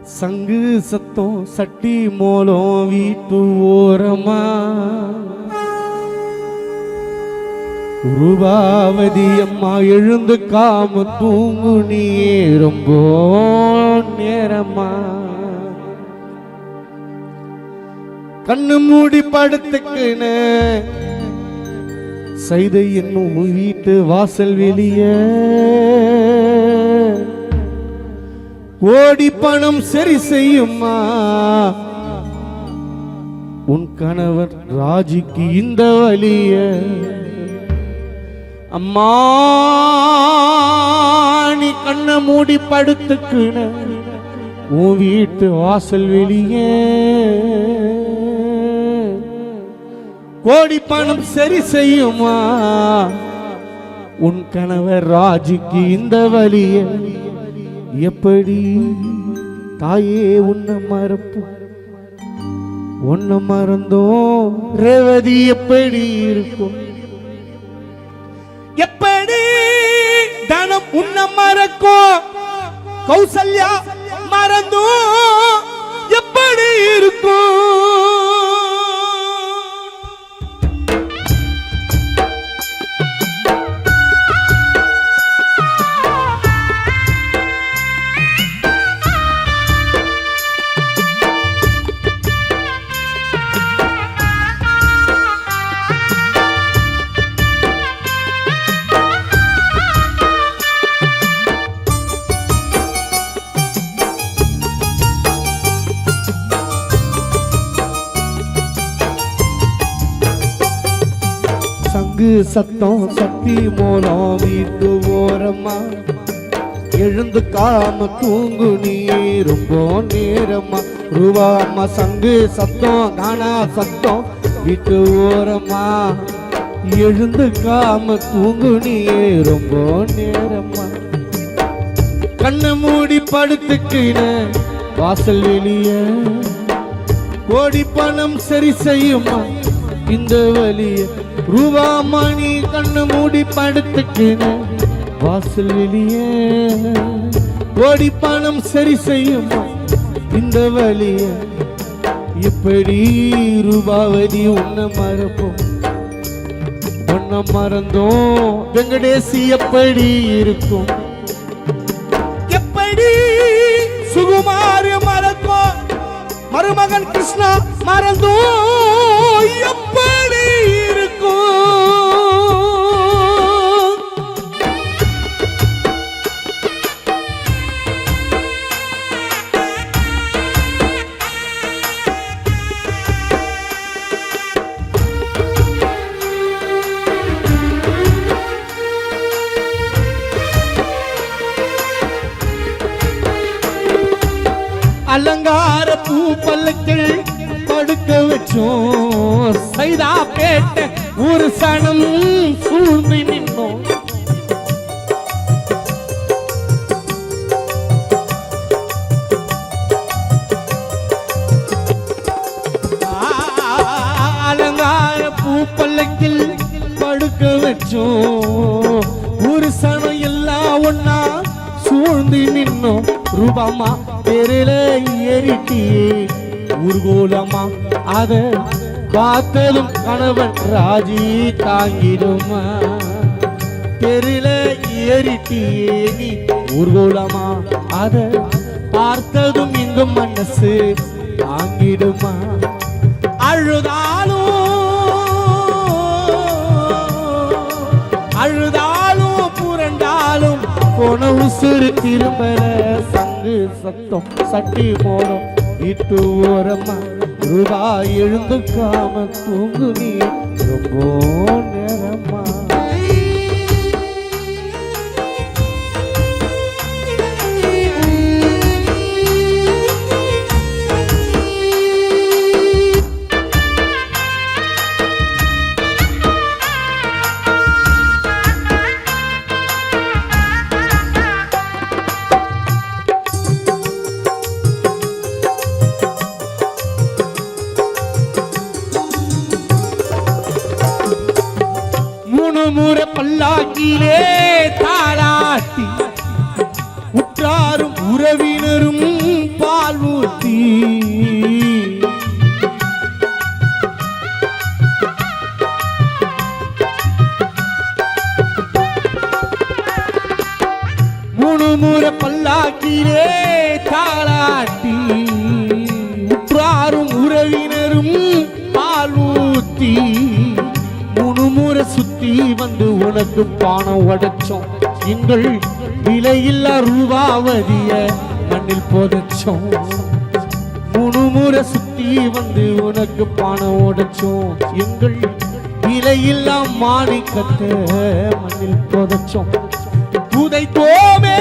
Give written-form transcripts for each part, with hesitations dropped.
சங்கு சத்தம் சட்டி மோளம் வீட்டு ஓரமா ரூபாவதி அம்மா எழுந்து காம தூங்கு நீ ரொம்ப நேரமா கண்ணு மூடி படுத்துக்குன்னு சைதை என்னும் வீட்டு வாசல் வெளியே கோடி பணம் சரி செய்யுமா உன் கணவர் ராஜிக்கு இந்த வலிய அம்மா நீ கண்ணை மூடி படுத்துக்குன உன் வீட்டு வாசல் வெளியே கோடி பணம் சரி செய்யுமா உன் கணவர் ராஜிக்கு இந்த வலிய எப்படி தாயே உன்னை மறப்போம் உன்னை மறந்தோம் ரேவதி எப்படி இருக்கும் எப்படி தனம் உன்னை மறக்கும் கௌசல்யா மறந்தோம் எப்படி இருக்கும் சத்தம் சட்டி மோளம் வீட்டு ஓரமா எழுந்து காம தூங்கு நீ ரொம்ப நேரமா ரூபாமா சங்கு சத்தம் காணா சத்தம் வீட்டு ஓரமா எழுந்து காம தூங்கு நீ ரொம்ப நேரமா கண்ணை மூடி படுத்துக்கின வாசல் வெளிய கோடி பணம் சரி செய்யுமா இந்த வலிய ரூபாமணி கண்ணு மூடி படுத்துக்கின வாசல் வெளியே கோடி பணம் சரி செய்யுமா இந்த வலிய இப்படி ரூபாவதி உன்னை மறப்போம் உன்னை மறந்தோம் வெங்கடேசி எப்படி இருக்கும் எப்படி சுகுமாரி மறந்தோம் மருமகன் கிருஷ்ணா மறந்தோம் எப்படி அலங்கார பூ பல்லக்கில் படுக்க வச்சோம் சைதா பேட்ட ஒரு சனம் சூழ்ந்து நின்னோம் அலங்கார பூ பல்லக்கில் படுக்க வச்சோம் ஒரு சனம் எல்லாம் ஒன்னா சூழ்ந்து நின்னோம் ரூபாமா தெருல ஏறிட்டியே ஊர்கோலமா அத பார்த்ததும் கணவன் ராஜி தாங்கிடுமா தெருல ஏறிட்டியே நீ ஊர்கோலமா அத பார்த்ததும் இங்கு மனசு தாங்கிடுமா அழுதாலும் புரண்டாலும் போன உசுறு திரும்பல சங்கு சத்தம் சட்டி போடும் வீட்டு ஓரமா ரூபா எழுந்து காம தூங்கு நீ ரொம்ப நேரமா முறை பல்லாக்கிலே தாளாட்டி உற்றாரும் உறவினரும் பால் ஊத்தி மூணு முறை பல்லாக்கிலே தாளாட்டி உற்றாரும் உறவினரும் பால் ஊத்தி மூணு முறை சுத்தி வந்து உனக்கு பானம் உடைச்சோம் எங்கள் விலையில்லா ரூபாவதிய மண்ணில் புதைச்சோம் மூணு முறை சுத்தி வந்து உனக்கு பானம் உடைச்சோம் எங்கள் விலையில்லா மாணிக்கத்தை மண்ணில் புதைச்சோம் புதைத்தோமே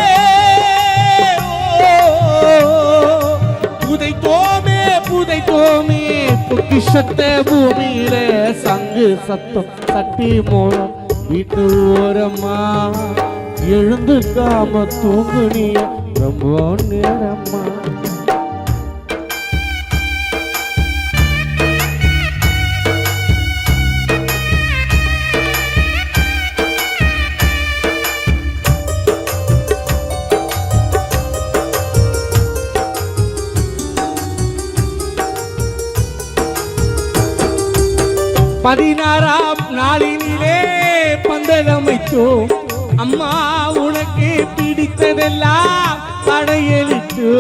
புதைத்தோமே புதைத்தோமே பொக்கிஷத்த பூமியில சங்கு சத்தம் சட்டி மோனம் வீட்டு ஓரமா எழுந்துக்காம தூங்குனிய ரொம்ப நேரமா பதினாறாம் நாளினிலே பந்தலமைத்தோ அம்மா உனக்கு பிடித்ததெல்லாம் படையெழுத்து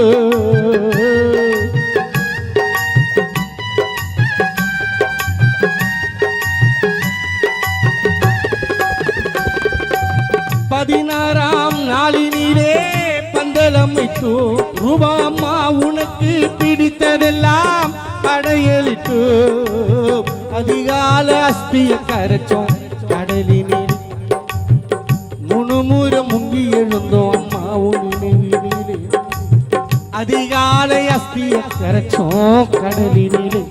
பதினாறாம் நாளினிலே பந்தலமைத்தோ ரூபா அம்மா உனக்கு பிடித்ததெல்லாம் படையெழுத்து அதிகால அஸ்திய கரைச்சோம் கடலினில் முணுமுறை முங்கி எழுந்தோம் அம்மா உன்னிலே அதிகாலை அஸ்திய கரைச்சோம் கடலினிலே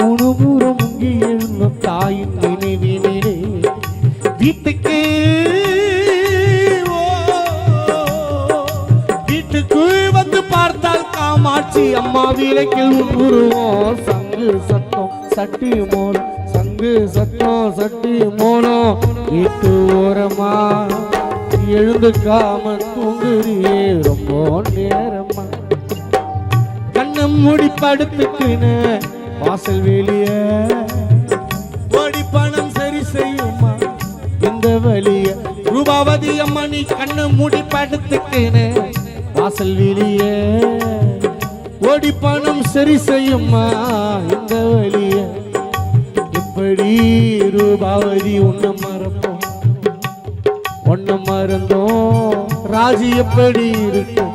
முணுமுறை முங்கி எழுந்தோம் தாயின் நினைவினிலே வீட்டுக்கு வீட்டுக்கு வந்து பார்த்தால் காமாட்சி அம்மா விலைக்கில் உருவோம் சங்கு சத்தம் சட்டி மோனம் சங்கு சத்தம் சட்டி மோனம் வீட்டு ஓரமா எழுந்துக்காம தூங்குறியே ரொம்ப நேரமா கண்ணை மூடி படுத்துக்கின வாசல் வெளிய ஓடி பணம் சரி செய்யுமா இந்த வழிய ரூபாவதி அம்மா நீ கண்ணை மூடி படுத்துக்கின வாசல் வெளிய ஓடி பணம் சரி செய்யுமா இந்த வழிய எப்படி ரூபாவதி உன்னை மறப்போம் உன்னை மறந்தோம் ராஜி எப்படி இருக்கும்